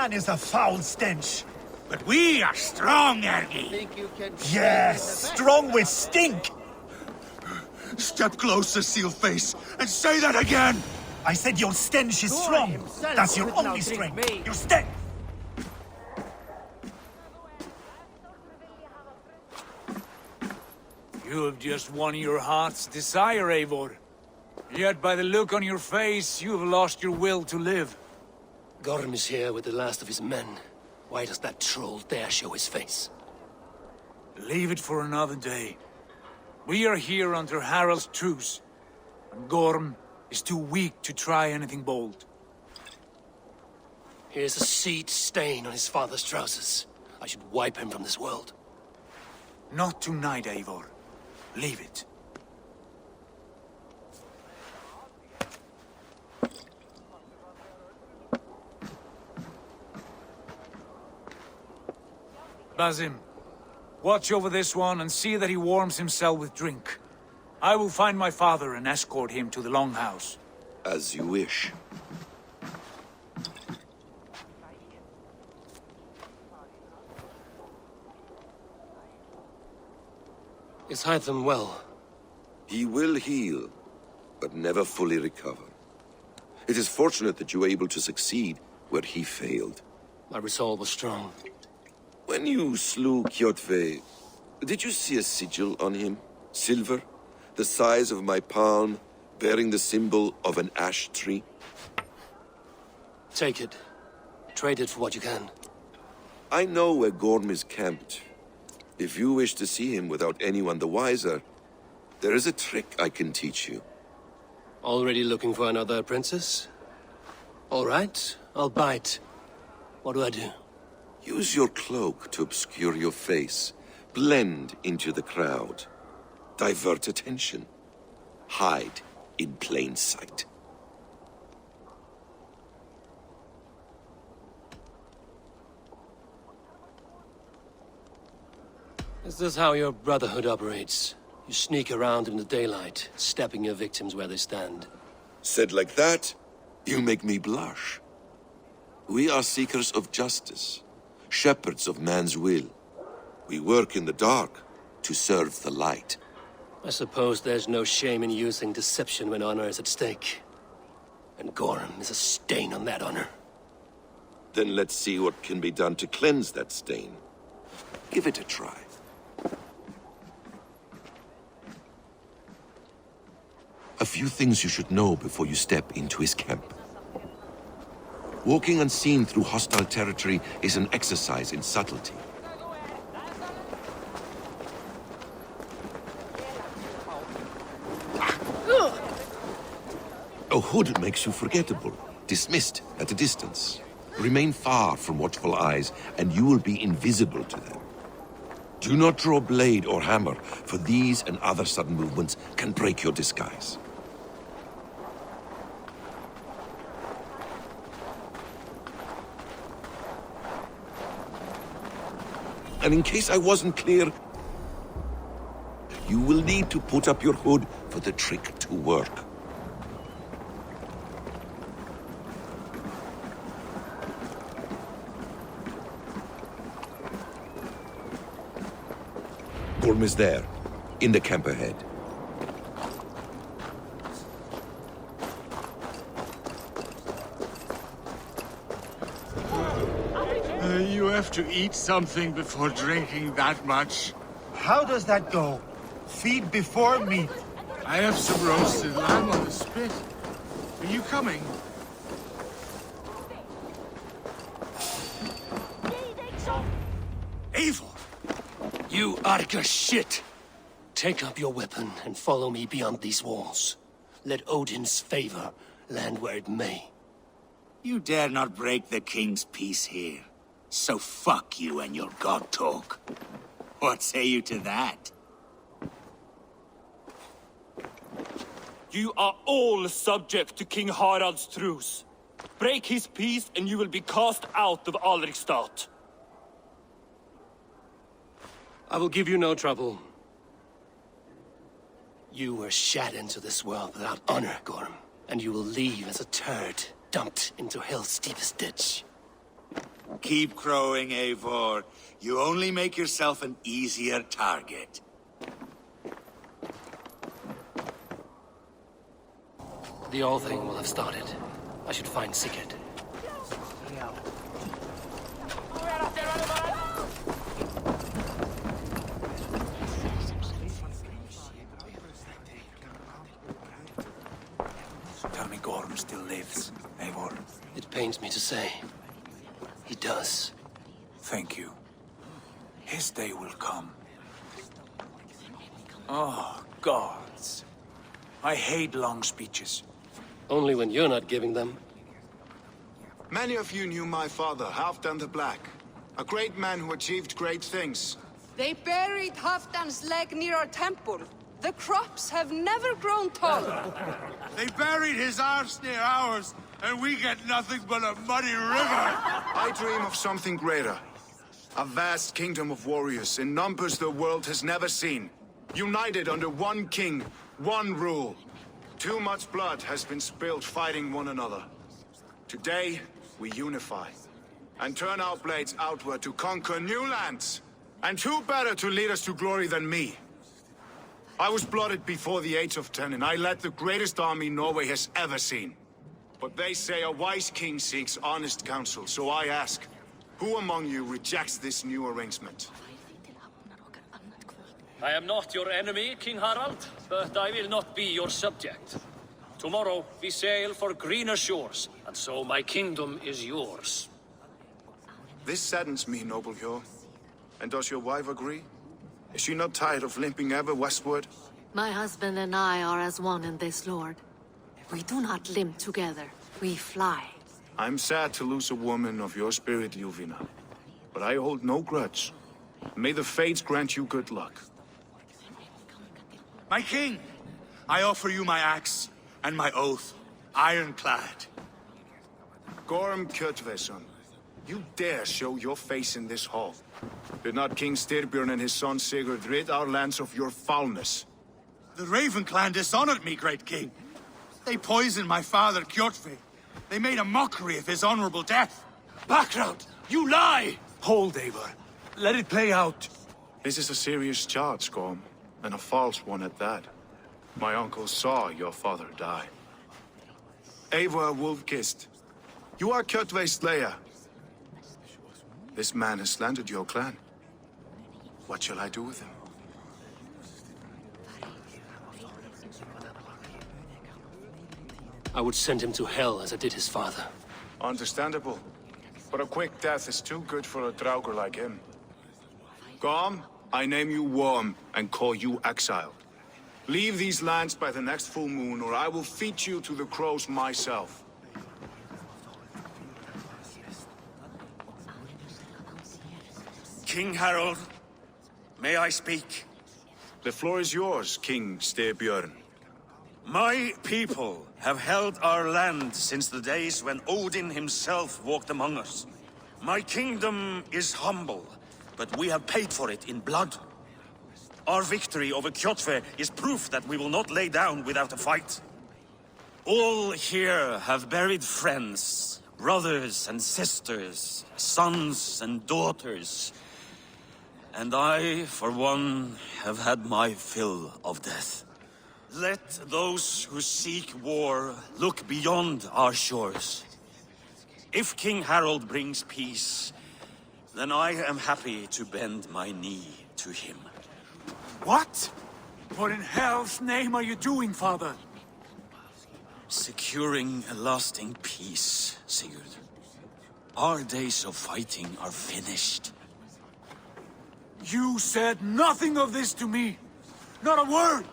man is a foul stench. But we are strong, Ergi. Yes, strong with stink. Step closer, Sealface, and say that again! I said your stench is strong. That's your only strength. Your stench. You have just won your heart's desire, Eivor. Yet by the look on your face, you have lost your will to live. Gorm is here with the last of his men. Why does that troll dare show his face? Leave it for another day. We are here under Harald's truce, and Gorm is too weak to try anything bold. Here's a seed stain on his father's trousers. I should wipe him from this world. Not tonight, Eivor. Leave it. Basim, watch over this one and see that he warms himself with drink. I will find my father and escort him to the Longhouse. As you wish. Is Hytham well? He will heal, but never fully recover. It is fortunate that you were able to succeed where he failed. My resolve was strong. When you slew Kjotve, did you see a sigil on him? Silver? The size of my palm, bearing the symbol of an ash tree? Take it. Trade it for what you can. I know where Gorm is camped. If you wish to see him without anyone the wiser, there is a trick I can teach you. Already looking for another princess? All right, I'll bite. What do I do? Use your cloak to obscure your face. Blend into the crowd. Divert attention. Hide in plain sight. Is this how your brotherhood operates? You sneak around in the daylight, stepping your victims where they stand. Said like that, you make me blush. We are seekers of justice, shepherds of man's will. We work in the dark to serve the light. I suppose there's no shame in using deception when honor is at stake. And Gorm is a stain on that honor. Then let's see what can be done to cleanse that stain. Give it a try. A few things you should know before you step into his camp. Walking unseen through hostile territory is an exercise in subtlety. A hood makes you forgettable, dismissed at a distance. Remain far from watchful eyes, and you will be invisible to them. Do not draw blade or hammer, for these and other sudden movements can break your disguise. And in case I wasn't clear, you will need to put up your hood for the trick to work. Gorm is there, in the camp ahead. You have to eat something before drinking that much. How does that go? Feed before meat. I have some roasted lamb on the spit. Are you coming? Eivor! You Arga shit! Take up your weapon and follow me beyond these walls. Let Odin's favor land where it may. You dare not break the king's peace here. So fuck you and your god talk. What say you to that? You are all subject to King Harald's truce. Break his peace and you will be cast out of Alrikstad. I will give you no trouble. You were shat into this world without honor, Gorm, and you will leave as a turd dumped into hell's deepest ditch. Keep crowing, Eivor. You only make yourself an easier target. The all thing will have started. I should find Sigurd. Tell me Gorm still lives, Eivor. It pains me to say. He does. Thank you. His day will come. Oh, gods. I hate long speeches. Only when you're not giving them. Many of you knew my father, Halfdan the Black. A great man who achieved great things. They buried Halfdan's leg near our temple. The crops have never grown taller. They buried his arse near ours, and we get nothing but a muddy river. I dream of something greater. A vast kingdom of warriors in numbers the world has never seen. United under one king, one rule. Too much blood has been spilled fighting one another. Today, we unify. And turn our blades outward to conquer new lands. And who better to lead us to glory than me? I was blooded before the age of 10, and I led the greatest army Norway has ever seen. But they say a wise king seeks honest counsel, so I ask, who among you rejects this new arrangement? I am not your enemy, King Harald, but I will not be your subject. Tomorrow we sail for greener shores, and so my kingdom is yours. This saddens me, noble Hjor. And does your wife agree? Is she not tired of limping ever westward? My husband and I are as one in this, Lord. We do not limp together, we fly. I'm sad to lose a woman of your spirit, Ljuvina. But I hold no grudge. May the fates grant you good luck. My king, I offer you my axe and my oath, ironclad. Gorm Kjotveson, you dare show your face in this hall. Did not King Styrbjörn and his son Sigurd rid our lands of your foulness? The Raven clan dishonored me, great king. They poisoned my father, Kjotve. They made a mockery of his honorable death. Background! You lie! Hold, Eivor. Let it play out. This is a serious charge, Gorm, and a false one at that. My uncle saw your father die. Eivor Wolf-Kissed, you are Kjotve's slayer. This man has slandered your clan. What shall I do with him? I would send him to hell as I did his father. Understandable. But a quick death is too good for a Draugr like him. Gorm, I name you Worm and call you exiled. Leave these lands by the next full moon, or I will feed you to the crows myself. King Harald, may I speak? The floor is yours, King Styrbjörn. My people have held our land since the days when Odin himself walked among us. My kingdom is humble, but we have paid for it in blood. Our victory over Kjotve is proof that we will not lay down without a fight. All here have buried friends, brothers and sisters, sons and daughters. And I, for one, have had my fill of death. Let those who seek war look beyond our shores. If King Harald brings peace, then I am happy to bend my knee to him. What? What in hell's name are you doing, father? Securing a lasting peace, Sigurd. Our days of fighting are finished. You said nothing of this to me. Not a word.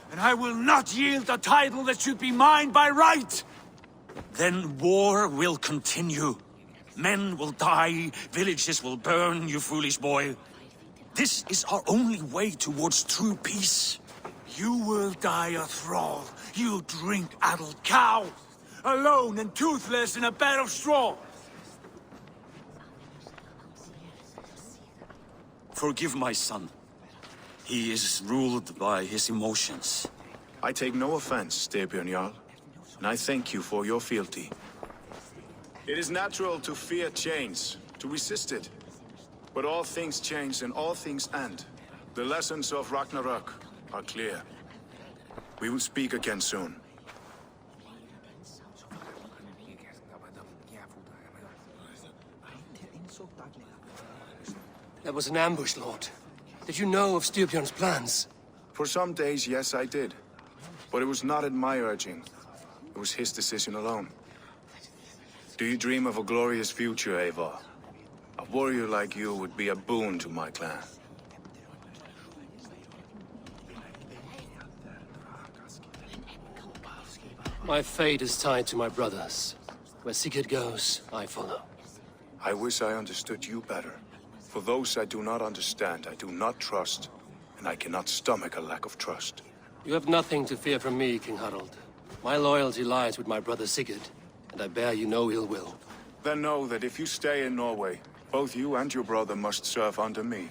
And I will not yield a title that should be mine by right. Then war will continue. Men will die, villages will burn, you foolish boy. This is our only way towards true peace. You will die a thrall, you drink-addled cow. Alone and toothless in a bed of straw. Forgive my son. He is ruled by his emotions. I take no offense, Styrbjörn Jarl, and I thank you for your fealty. It is natural to fear change, to resist it. But all things change and all things end. The lessons of Ragnarok are clear. We will speak again soon. That was an ambush, Lord. Did you know of Styrbjörn's plans? For some days, yes, I did. But it was not at my urging. It was his decision alone. Do you dream of a glorious future, Eivor? A warrior like you would be a boon to my clan. My fate is tied to my brothers. Where Sigurd goes, I follow. I wish I understood you better. For those I do not understand, I do not trust, and I cannot stomach a lack of trust. You have nothing to fear from me, King Harald. My loyalty lies with my brother Sigurd, and I bear you no ill will. Then know that if you stay in Norway, both you and your brother must serve under me.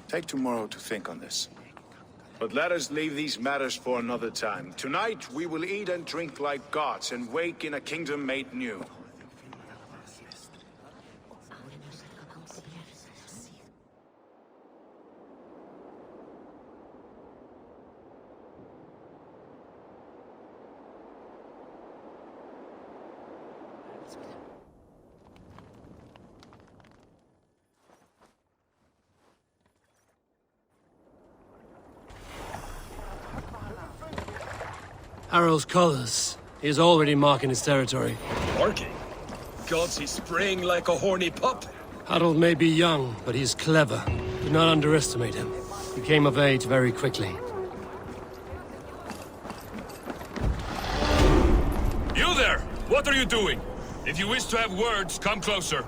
Take tomorrow to think on this. But let us leave these matters for another time. Tonight, we will eat and drink like gods and wake in a kingdom made new. Harald's colors. He is already marking his territory. Marking? Gods, he's spraying like a horny pup. Harald may be young, but he's clever. Do not underestimate him. He came of age very quickly. You there! What are you doing? If you wish to have words, come closer.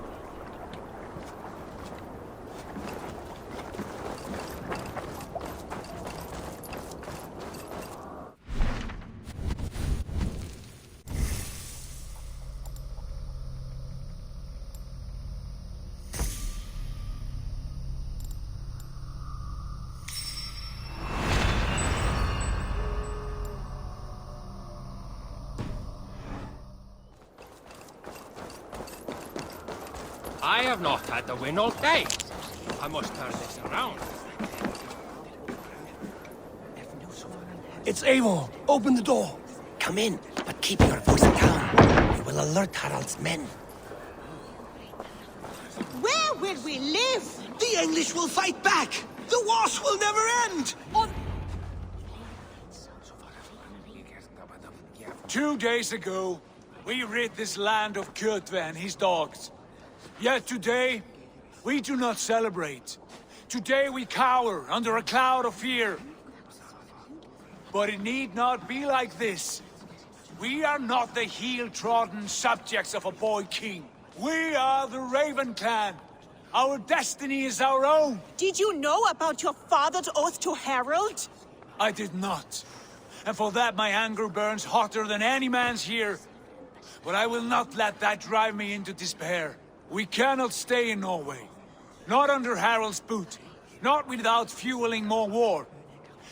I have not had the win all day. I must turn this around. It's Eivor! Open the door! Come in, but keep your voice down. You will alert Harald's men. Where will we live? The English will fight back! The wars will never end! 2 days ago, we rid this land of Kjotve and his dogs. Yet today, we do not celebrate. Today we cower under a cloud of fear. But it need not be like this. We are not the heel-trodden subjects of a boy king. We are the Raven clan. Our destiny is our own. Did you know about your father's oath to Harald? I did not. And for that my anger burns hotter than any man's here. But I will not let that drive me into despair. We cannot stay in Norway. Not under Harald's boot. Not without fueling more war.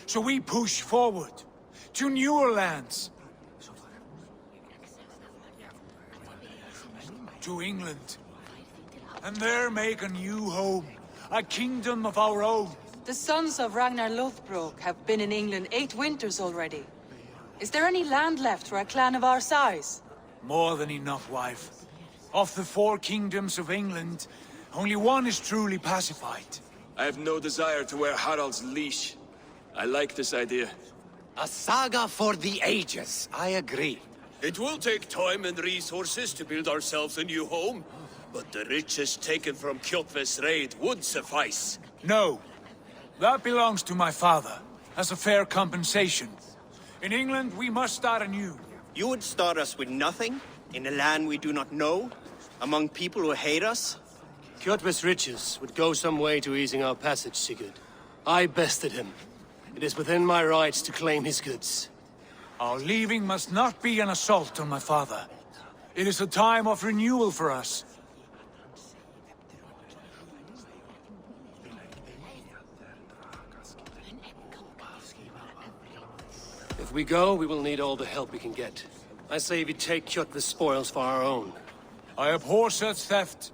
So we push forward. To newer lands. To England. And there make a new home. A kingdom of our own. The sons of Ragnar Lothbrok have been in England 8 winters already. Is there any land left for a clan of our size? More than enough, wife. Of the 4 kingdoms of England, only one is truly pacified. I have no desire to wear Harald's leash. I like this idea. A saga for the ages, I agree. It will take time and resources to build ourselves a new home, but the riches taken from Kjotve's raid would suffice. No. That belongs to my father, as a fair compensation. In England, we must start anew. You would start us with nothing? In a land we do not know? Among people who hate us? Kjotve's riches would go some way to easing our passage, Sigurd. I bested him. It is within my rights to claim his goods. Our leaving must not be an assault on my father. It is a time of renewal for us. If we go, we will need all the help we can get. I say we take Kjotve's spoils for our own. I abhor such theft.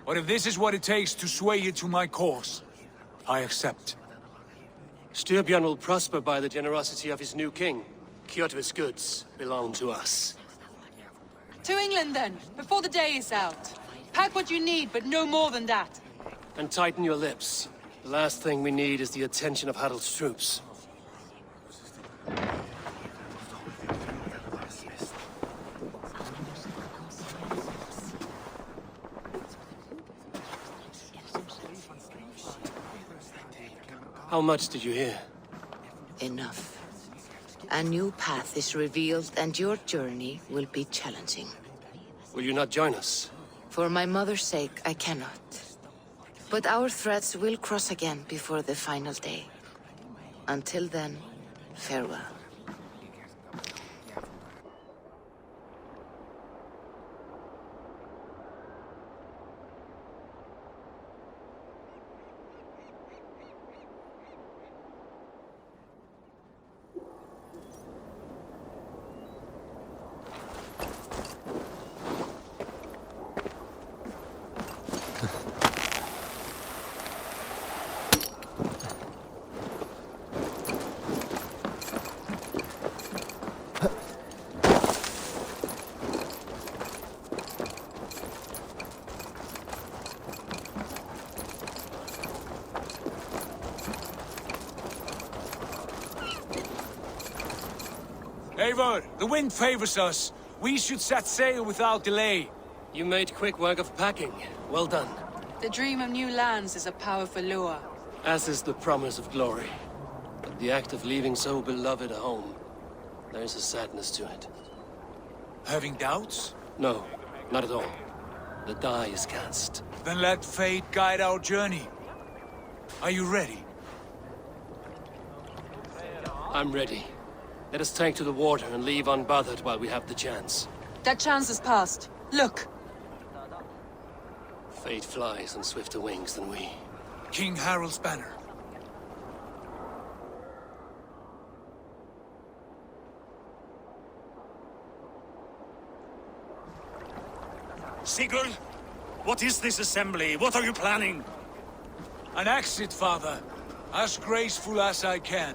But if this is what it takes to sway you to my cause, I accept. Styrbjörn will prosper by the generosity of his new king. Kjotve's goods belong to us. To England then, before the day is out. Pack what you need, but no more than that. And tighten your lips. The last thing we need is the attention of Harald's troops. How much did you hear? Enough. A new path is revealed, and your journey will be challenging. Will you not join us? For my mother's sake, I cannot. But our threads will cross again before the final day. Until then, farewell. Eivor, the wind favors us. We should set sail without delay. You made quick work of packing. Well done. The dream of new lands is a powerful lure. As is the promise of glory. But the act of leaving so beloved a home, there's a sadness to it. Having doubts? No, not at all. The die is cast. Then let fate guide our journey. Are you ready? I'm ready. Let us take to the water and leave unbothered while we have the chance. That chance is past. Look! Fate flies on swifter wings than we. King Harald's banner. Sigurd, what is this assembly? What are you planning? An exit, father. As graceful as I can.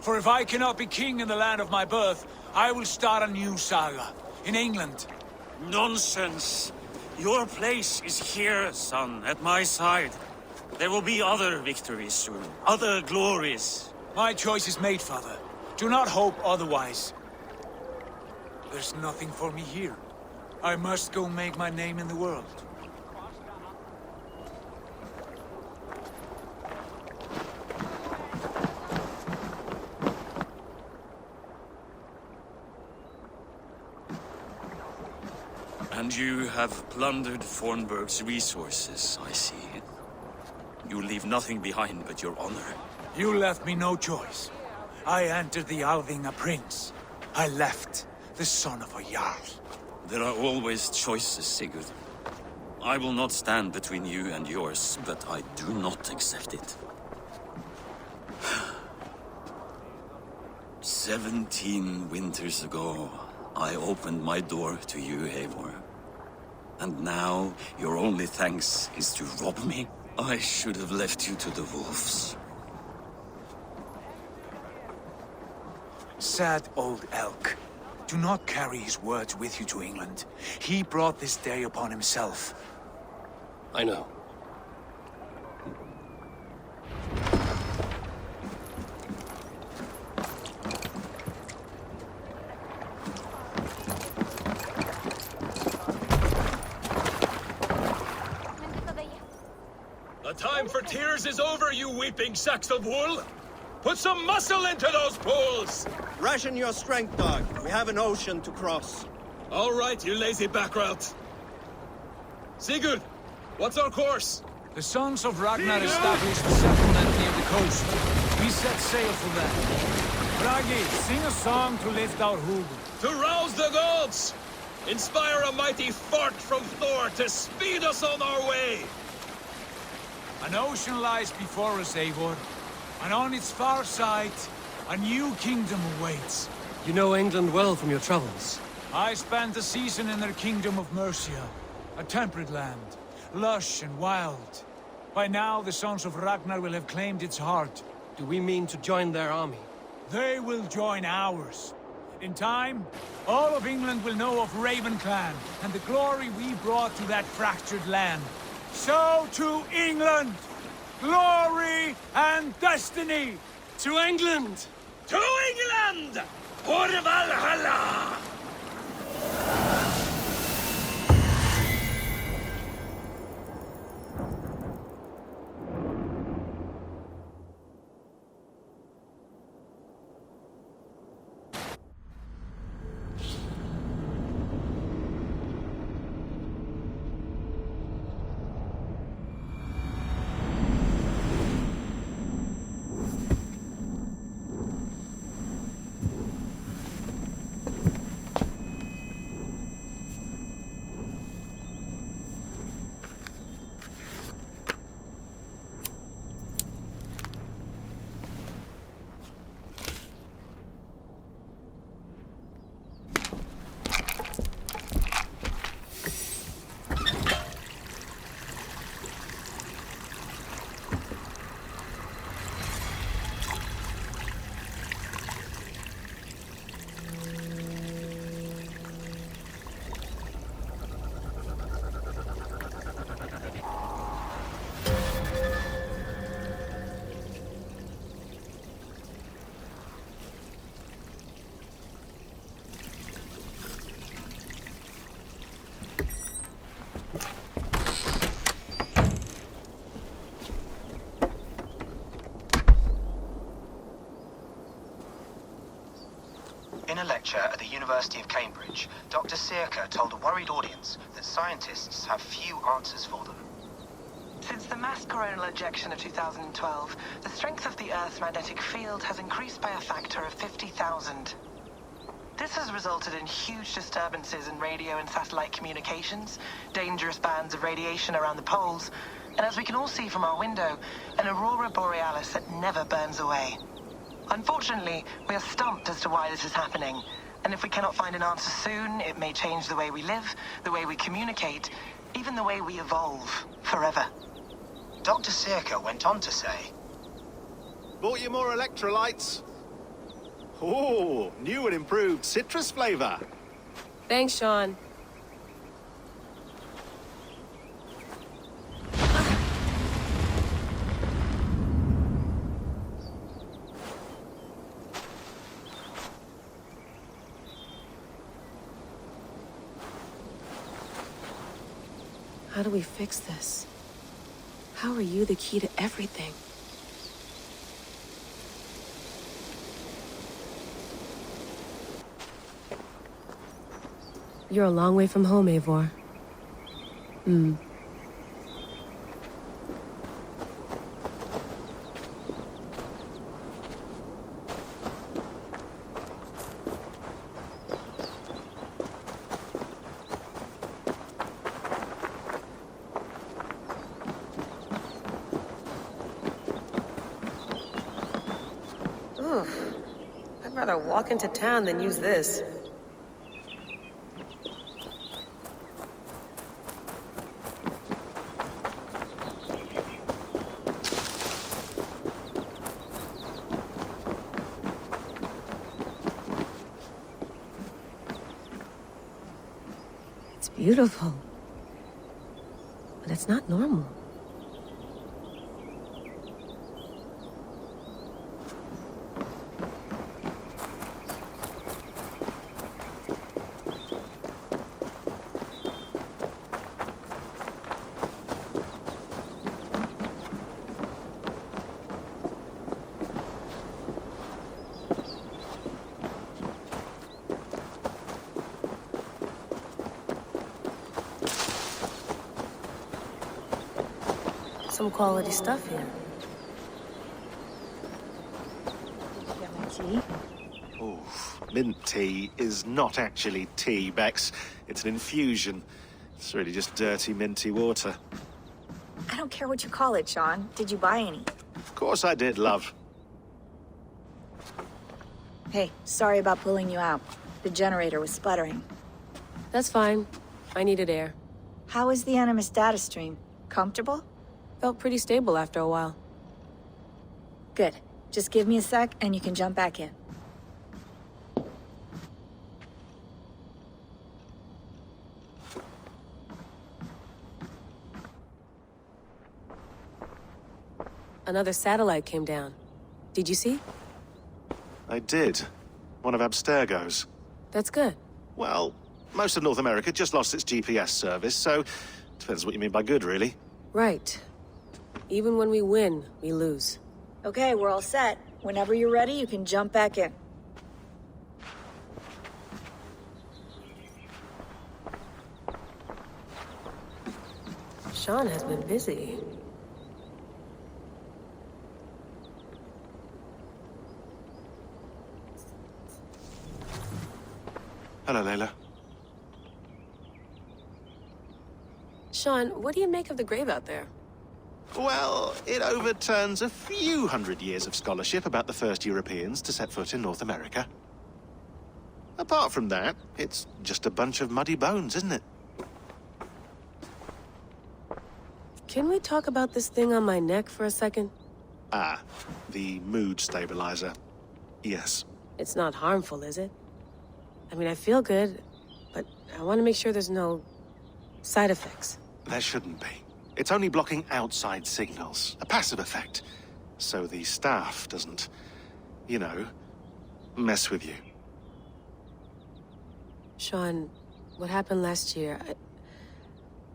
For if I cannot be king in the land of my birth, I will start a new saga. In England. Nonsense. Your place is here, son, at my side. There will be other victories soon. Other glories. My choice is made, father. Do not hope otherwise. There's nothing for me here. I must go make my name in the world. And you have plundered Fornburg's resources, I see. You leave nothing behind but your honor. You left me no choice. I entered the Alving a prince. I left the son of a Jarl. There are always choices, Sigurd. I will not stand between you and yours, but I do not accept it. 17 winters ago, I opened my door to you, Eivor. And now, your only thanks is to rob me? I should have left you to the wolves. Sad old elk. Do not carry his words with you to England. He brought this day upon himself. I know. The time for tears is over, you weeping sacks of wool! Put some muscle into those pools! Ration your strength, dog. We have an ocean to cross. All right, you lazy backrout. Sigurd, what's our course? The sons of Ragnar established a settlement near the coast. We set sail for that. Bragi, sing a song to lift our hood. To rouse the gods! Inspire a mighty fart from Thor to speed us on our way! An ocean lies before us, Eivor. And on its far side, a new kingdom awaits. You know England well from your travels. I spent a season in their kingdom of Mercia, a temperate land. lush and wild. By now, the sons of Ragnar will have claimed its heart. Do we mean to join their army? They will join ours. In time, all of England will know of Raven Clan and the glory we brought to that fractured land. So to England! Glory and destiny! To England! To England! For Valhalla! In a lecture at the University of Cambridge, Dr. Circa told a worried audience that scientists have few answers for them. Since the mass coronal ejection of 2012, the strength of the Earth's magnetic field has increased by a factor of 50,000. This has resulted in huge disturbances in radio and satellite communications, dangerous bands of radiation around the poles, and as we can all see from our window, an aurora borealis that never burns away. Unfortunately, we are stumped as to why this is happening, and if we cannot find an answer soon, it may change the way we live, the way we communicate, even the way we evolve, forever. Dr. Circa went on to say, Bought you more electrolytes? Oh, new and improved citrus flavor. Thanks, Sean. How do we fix this? How are you the key to everything? You're a long way from home, Eivor. I'd rather walk into town than use this. It's beautiful, but it's not normal. Some quality stuff here. Tea? Oh, mint tea is not actually tea, Bex. It's an infusion. It's really just dirty, minty water. I don't care what you call it, Sean. Did you buy any? Of course I did, love. Hey, sorry about pulling you out. The generator was sputtering. That's fine. I needed air. How is the Animus data stream? Comfortable? Felt pretty stable after a while. Good. Just give me a sec and you can jump back in. Another satellite came down. Did you see? I did. One of Abstergo's. That's good. Well, most of North America just lost its GPS service, so depends what you mean by good, really. Right. Even when we win, we lose. Okay, we're all set. Whenever you're ready, you can jump back in. Sean has been busy. Hello, Layla. Sean, what do you make of the grave out there? Well, it overturns a few hundred years of scholarship about the first Europeans to set foot in North America. Apart from that, it's just a bunch of muddy bones, isn't it? Can we talk about this thing on my neck for a second? Ah, the mood stabilizer. Yes. It's not harmful, is it? I mean, I feel good, but I want to make sure there's no side effects. There shouldn't be. It's only blocking outside signals, a passive effect. So the staff doesn't, you know, mess with you. Sean, what happened last year,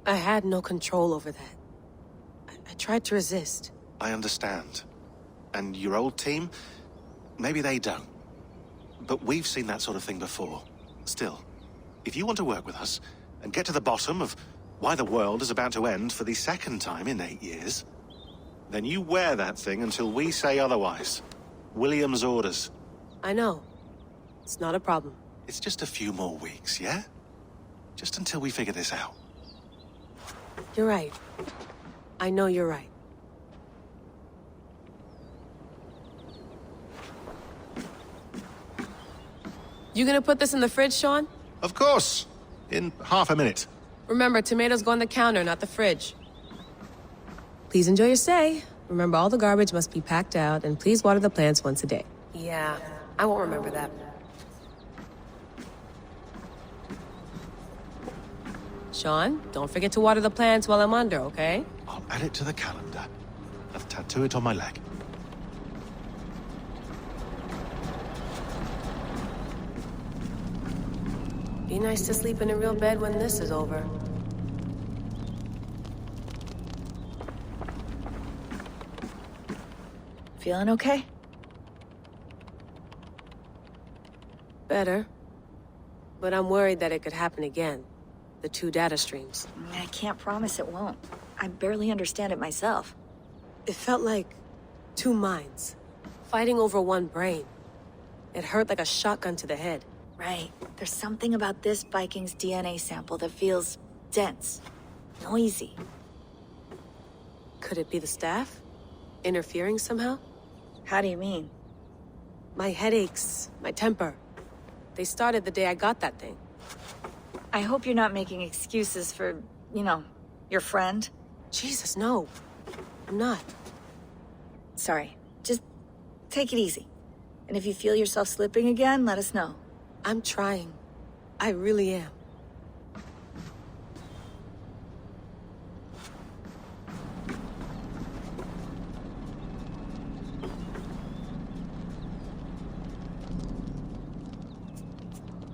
I had no control over that. I tried to resist. I understand. And your old team, maybe they don't. But we've seen that sort of thing before. Still, if you want to work with us and get to the bottom of why the world is about to end for the second time in 8 years, then you wear that thing until we say otherwise. William's orders. I know. It's not a problem. It's just a few more weeks, yeah? Just until we figure this out. You're right. I know you're right. You gonna put this in the fridge, Sean? Of course. In half a minute. Remember, tomatoes go on the counter, not the fridge. Please enjoy your stay. Remember, all the garbage must be packed out, and please water the plants once a day. Yeah, I won't remember that. Sean, don't forget to water the plants while I'm under, okay? I'll add it to the calendar. I'll tattoo it on my leg. Be nice to sleep in a real bed when this is over. Feeling okay? Better. But I'm worried that it could happen again. The 2 data streams. I can't promise it won't. I barely understand it myself. It felt like 2 minds, fighting over 1 brain. It hurt like a shotgun to the head. Right. There's something about this Viking's DNA sample that feels dense, noisy. Could it be the staff? Interfering somehow? How do you mean? My headaches, my temper. They started the day I got that thing. I hope you're not making excuses for, you know, your friend. Jesus, no. I'm not. Sorry. Just take it easy. And if you feel yourself slipping again, let us know. I'm trying. I really am.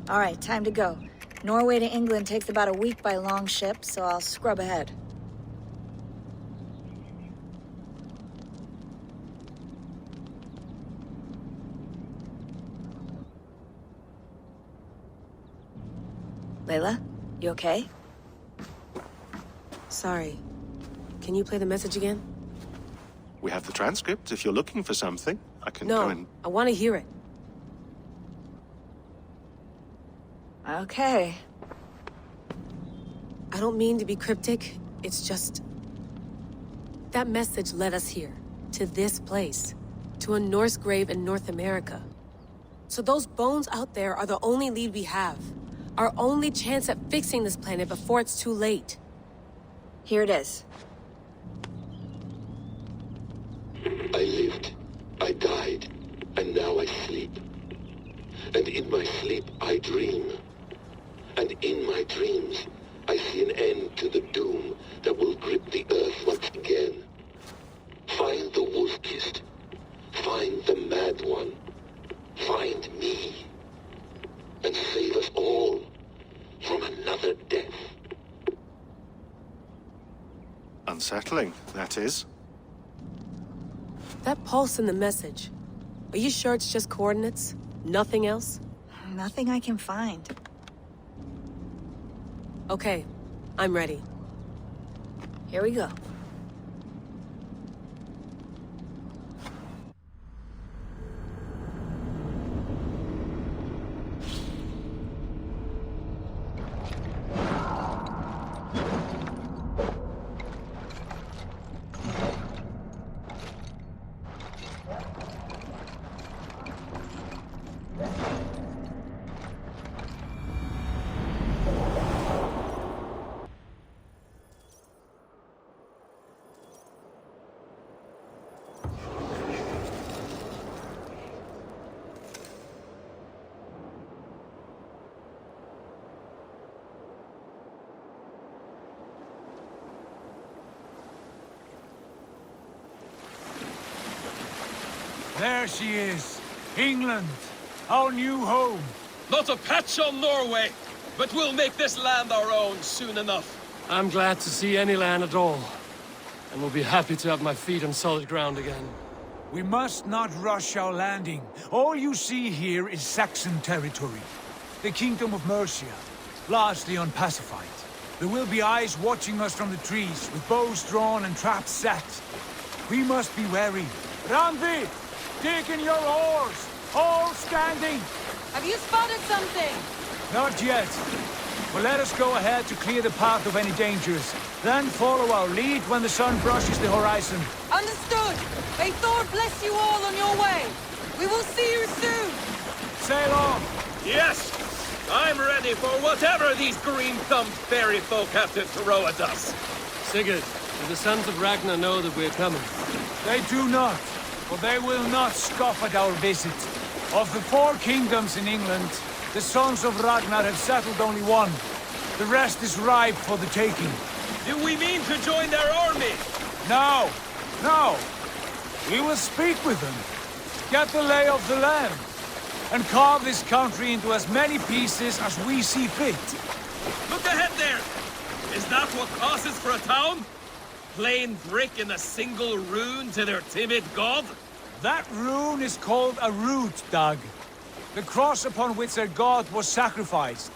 All right, time to go. Norway to England takes about a week by long ship, so I'll scrub ahead. Layla, you okay? Sorry. Can you play the message again? We have the transcript. If you're looking for something, I can No, go and... I want to hear it. Okay. I don't mean to be cryptic. It's just... that message led us here. To this place. To a Norse grave in North America. So those bones out there are the only lead we have. Our only chance at fixing this planet before it's too late. Here it is. I lived, I died, and now I sleep. And in my sleep I dream. And in my dreams I see an end to the doom that will grip the earth once again. Find the wolf-kissed. Find the mad one. Find me. And save us all from another death. Unsettling, that is. That pulse in the message. Are you sure it's just coordinates? Nothing else? Nothing I can find. Okay, I'm ready. Here we go. There she is. England. Our new home. Not a patch on Norway, but we'll make this land our own soon enough. I'm glad to see any land at all, and will be happy to have my feet on solid ground again. We must not rush our landing. All you see here is Saxon territory. The Kingdom of Mercia, largely unpacified. There will be eyes watching us from the trees, with bows drawn and traps set. We must be wary. Randi! Dig in your oars! All standing! Have you spotted something? Not yet. But let us go ahead to clear the path of any dangers. Then follow our lead when the sun brushes the horizon. Understood! May Thor bless you all on your way! We will see you soon! Sail on! Yes! I'm ready for whatever these green-thumbed fairy folk have to throw at us. Sigurd, do the sons of Ragnar know that we're coming? They do not, for they will not scoff at our visit. Of the 4 kingdoms in England, the sons of Ragnar have settled only one. The rest is ripe for the taking. Do we mean to join their army? No, no. We will speak with them, get the lay of the land, and carve this country into as many pieces as we see fit. Look ahead there! Is that what passes for a town? Plain brick and a single rune to their timid god? That rune is called a root, Dag. The cross upon which their god was sacrificed.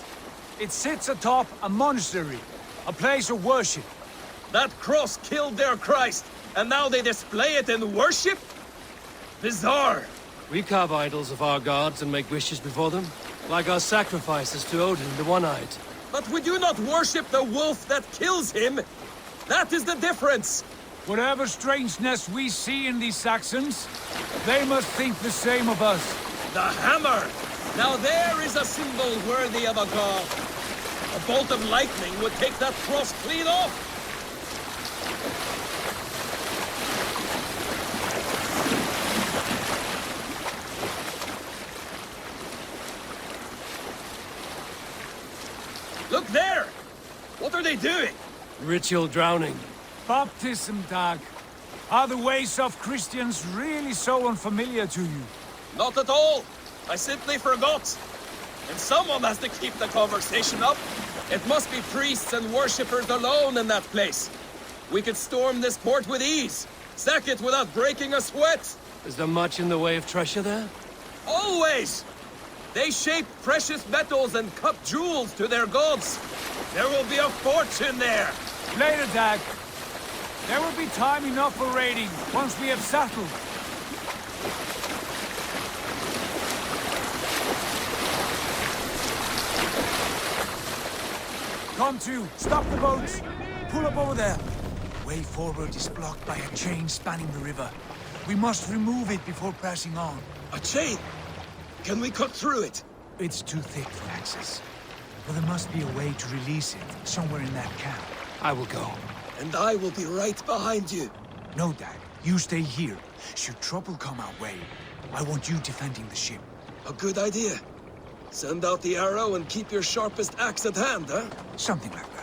It sits atop a monastery, a place of worship. That cross killed their Christ, and now they display it in worship? Bizarre. We carve idols of our gods and make wishes before them, like our sacrifices to Odin, the One-Eyed. But we do not worship the wolf that kills him. That is the difference. Whatever strangeness we see in these Saxons, they must think the same of us. The hammer! Now there is a symbol worthy of a god. A bolt of lightning would take that cross clean off. Look there! What are they doing? Ritual drowning. Baptism, Dag. Are the ways of Christians really so unfamiliar to you? Not at all. I simply forgot. And someone has to keep the conversation up. It must be priests and worshippers alone in that place. We could storm this port with ease. Sack it without breaking a sweat. Is there much in the way of treasure there? Always! They shape precious metals and cut jewels to their gods. There will be a fortune there. Later, Dag. There will be time enough for raiding, once we have settled. Come to, stop the boats. Pull up over there. Way forward is blocked by a chain spanning the river. We must remove it before pressing on. A chain? Can we cut through it? It's too thick for access. But there must be a way to release it, somewhere in that camp. I will go. and I will be right behind you. No, Dad. You stay here. Should trouble come our way, I want you defending the ship. A good idea. Send out the arrow and keep your sharpest axe at hand, huh? Something like that.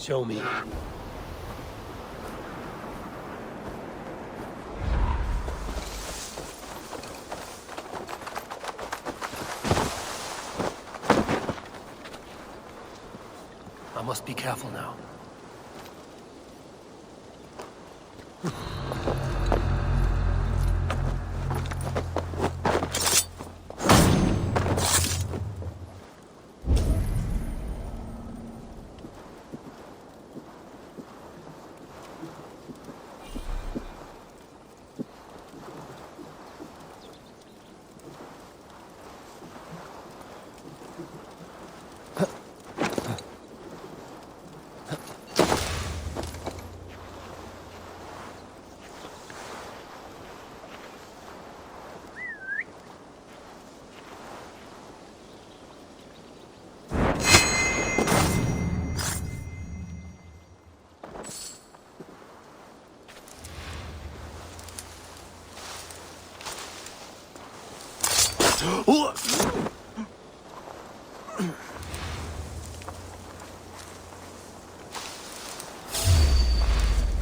Show me. I must be careful now.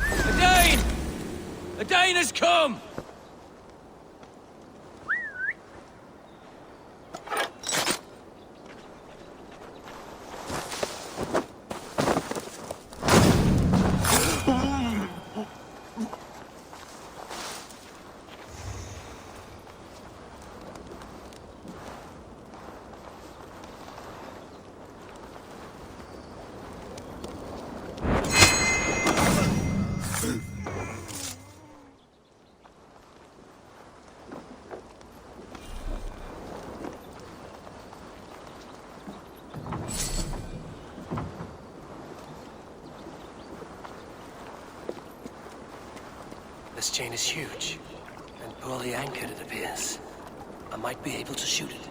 A Dane! A Dane has come! This chain is huge, and poorly anchored, it appears. I might be able to shoot it.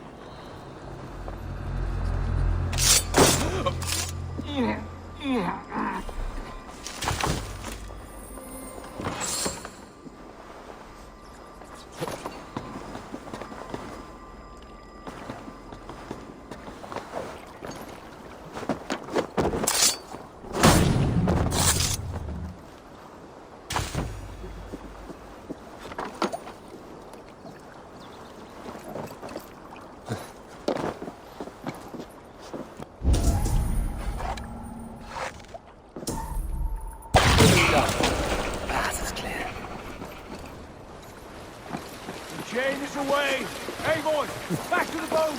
Chain is away! Eivor, back to the boat!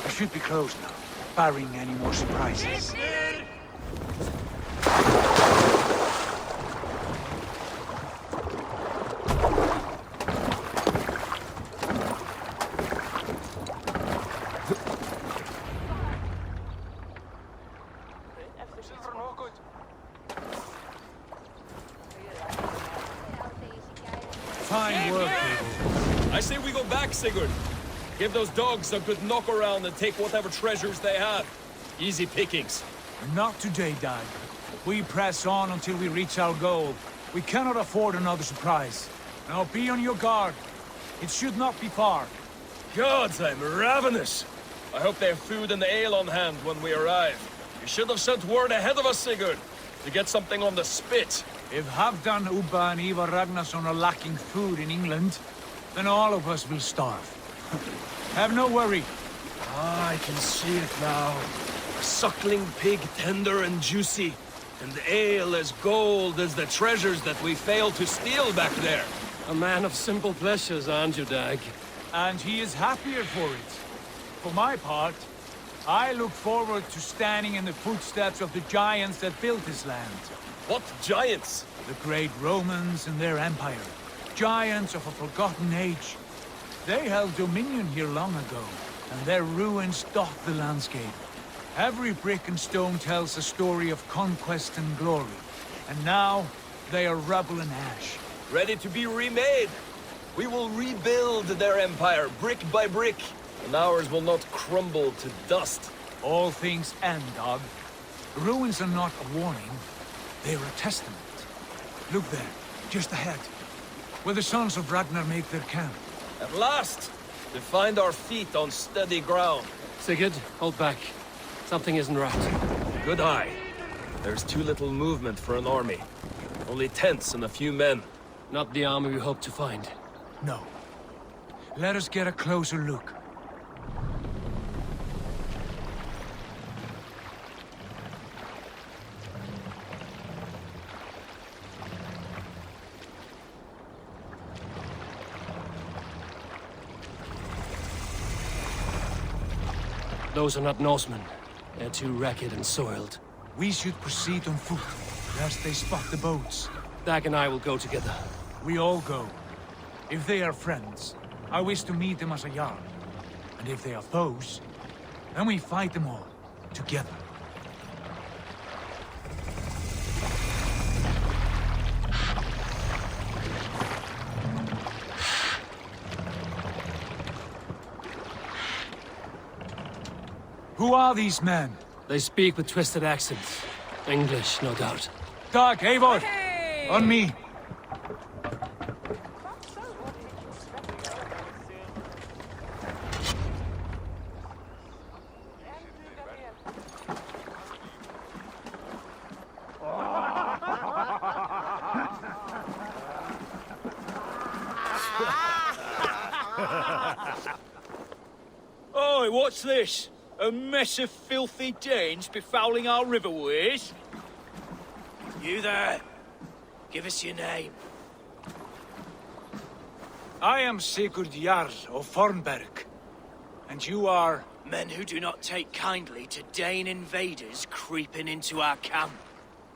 I should be closed now, barring any more surprises. Fine work, people. I say we go back, Sigurd. Give those dogs a good knock around and take whatever treasures they have. Easy pickings. Not today, Dad. We press on until we reach our goal. We cannot afford another surprise. Now be on your guard. It should not be far. Gods, I'm ravenous. I hope they have food and ale on hand when we arrive. You should have sent word ahead of us, Sigurd, to get something on the spit. If Halfdan, Ubba and Ivar Ragnarsson are lacking food in England, then all of us will starve. Have no worry. Ah, I can see it now. A suckling pig, tender and juicy. And ale as gold as the treasures that we failed to steal back there. A man of simple pleasures, aren't you, Dag? And he is happier for it. For my part, I look forward to standing in the footsteps of the giants that built this land. What giants? The great Romans and their empire. Giants of a forgotten age. They held dominion here long ago, and their ruins dot the landscape. Every brick and stone tells a story of conquest and glory. And now, They are rubble and ash. Ready to be remade. We will rebuild their empire brick by brick, and ours will not crumble to dust. All things end, dog. The ruins are not a warning. They are a testament. Look there, just ahead, where the sons of Ragnar make their camp. At last, to find our feet on steady ground. Sigurd, hold back. Something isn't right. Good eye. There's too little movement for an army. Only tents and a few men. Not the army we hope to find. No. Let us get a closer look. Those are not Norsemen. They're too ragged and soiled. We should proceed on foot, lest they spot the boats. Dag and I will go together. We all go. If they are friends, I wish to meet them as a jarl. And if they are foes, then we fight them all, together. Who are these men? They speak with twisted accents. English, no doubt. Dag, Eivor! On me! Oi, what's this? A mess of filthy Danes befouling our riverways? You there. Give us your name. I am Sigurd Jarl of Fornberg. And you are... Men who do not take kindly to Dane invaders creeping into our camp.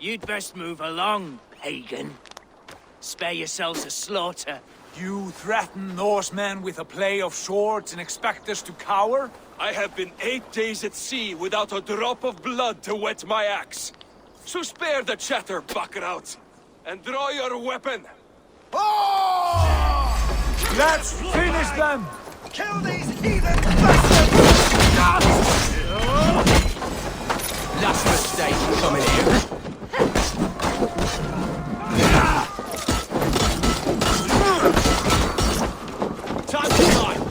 You'd best move along, pagan. Spare yourselves a slaughter. You threaten Norsemen with a play of swords and expect us to cower? I have been 8 days at sea without a drop of blood to wet my axe. So spare the chatter, Buckerout, and draw your weapon. Oh! Let's finish them! Kill these heathen bastards! Last mistake coming here. Time to climb!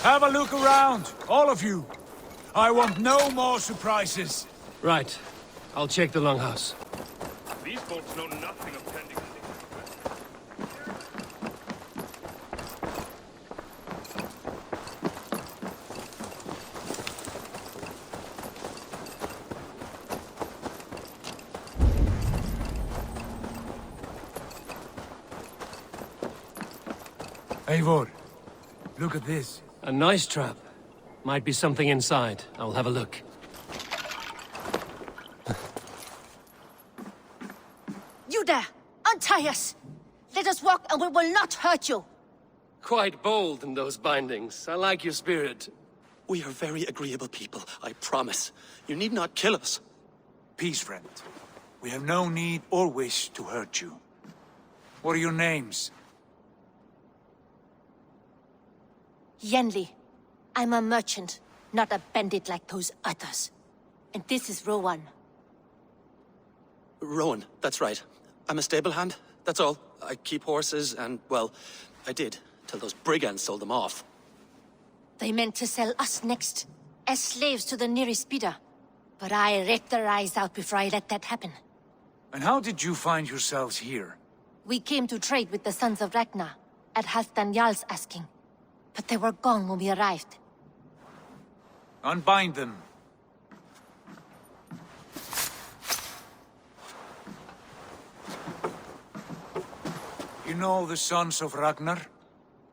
Have a look around, all of you. I want no more surprises. Right. I'll check the longhouse. These folks know nothing of tending. Eivor, look at this. A nice trap. Might be something inside. I'll have a look. You there! Untie Untie us! Let us walk and we will not hurt you! Quite bold in those bindings. I like your spirit. We are very agreeable people, I promise. You need not kill us. Peace, friend. We have no need or wish to hurt you. What are your names? Yenli. I'm a merchant, not a bandit like those others. And this is Rowan. Rowan, that's right. I'm a stable hand, that's all. I keep horses and, well, I did, till those brigands sold them off. They meant to sell us next, as slaves to the nearest bidder. But I ripped their eyes out before I let that happen. And how did you find yourselves here? We came to trade with the sons of Ragnar, at Halfdan Jarl's asking. But they were gone when we arrived. Unbind them. You know the sons of Ragnar?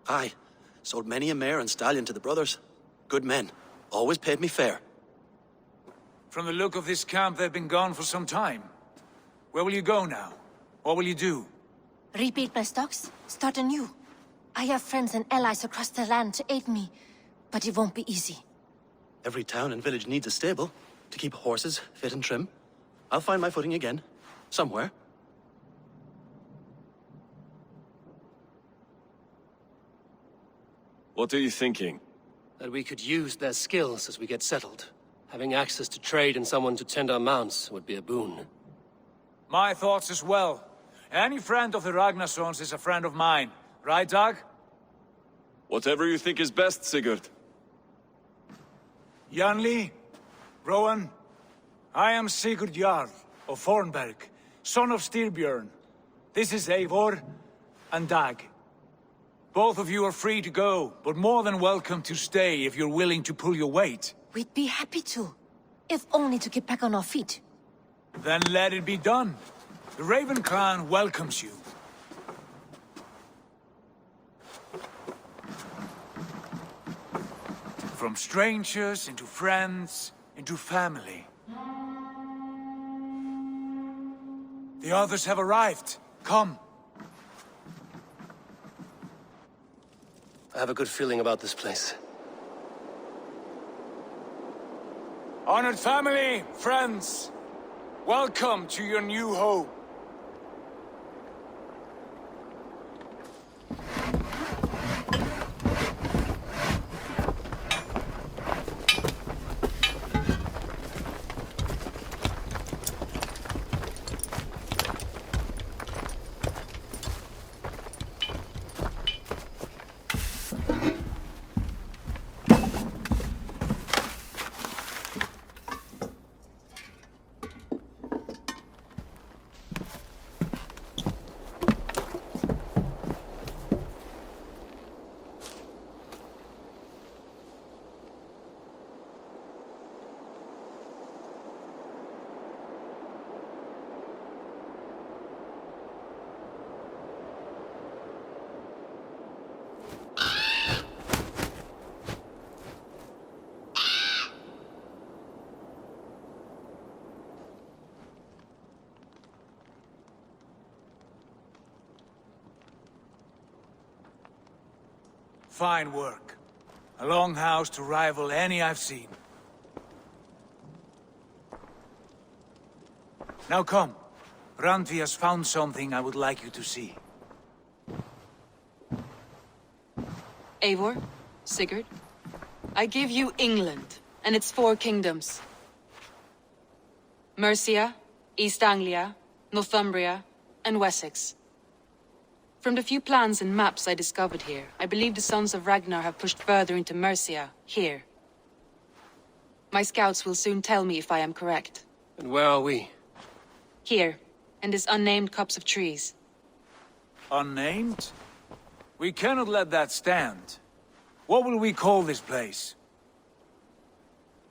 Aye. Sold many a mare and stallion to the brothers. Good men. Always paid me fair. From the look of this camp, they've been gone for some time. Where will you go now? What will you do? Rebuild my stocks, start anew. I have friends and allies across the land to aid me, but it won't be easy. Every town and village needs a stable to keep horses fit and trim. I'll find my footing again. Somewhere. What are you thinking? That we could use their skills as we get settled. Having access to trade and someone to tend our mounts would be a boon. My thoughts as well. Any friend of the Ragnarsons is a friend of mine. Right, Dag? Whatever you think is best, Sigurd. Janli, Rowan, I am Sigurd Jarl of Fornberg, son of Styrbjörn. This is Eivor and Dag. Both of you are free to go, but more than welcome to stay if you're willing to pull your weight. We'd be happy to, if only to get back on our feet. Then let it be done. The Raven clan welcomes you. From strangers into friends, into family. The others have arrived. Come. I have a good feeling about this place. Honored family, friends, welcome to your new home. Fine work. A longhouse to rival any I've seen. Now come. Randvi has found something I would like you to see. Eivor, Sigurd, I give you England and its 4 kingdoms. Mercia, East Anglia, Northumbria, and Wessex. From the few plans and maps I discovered here, I believe the Sons of Ragnar have pushed further into Mercia, here. My scouts will soon tell me if I am correct. And where are we? Here, in this unnamed copse of trees. Unnamed? We cannot let that stand. What will we call this place?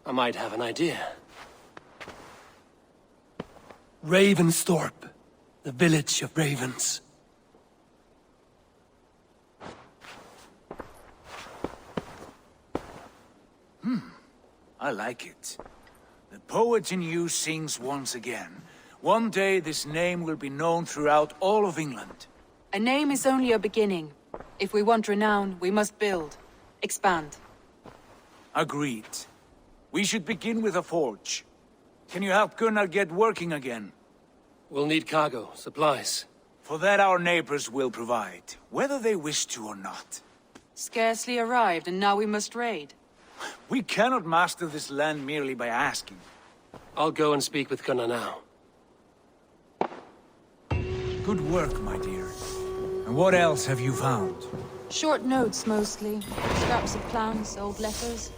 I might have an idea. Ravensthorpe, the village of ravens. I like it. The poet in you sings once again. One day this name will be known throughout all of England. A name is only a beginning. If we want renown, we must build. Expand. Agreed. We should begin with a forge. Can you help Gunnar get working again? We'll need cargo, supplies. For that our neighbors will provide, whether they wish to or not. Scarcely arrived, and now we must raid. We cannot master this land merely by asking. I'll go and speak with Gunnar now. Good work, my dear. And what else have you found? Short notes, mostly. Scraps of plans, old letters.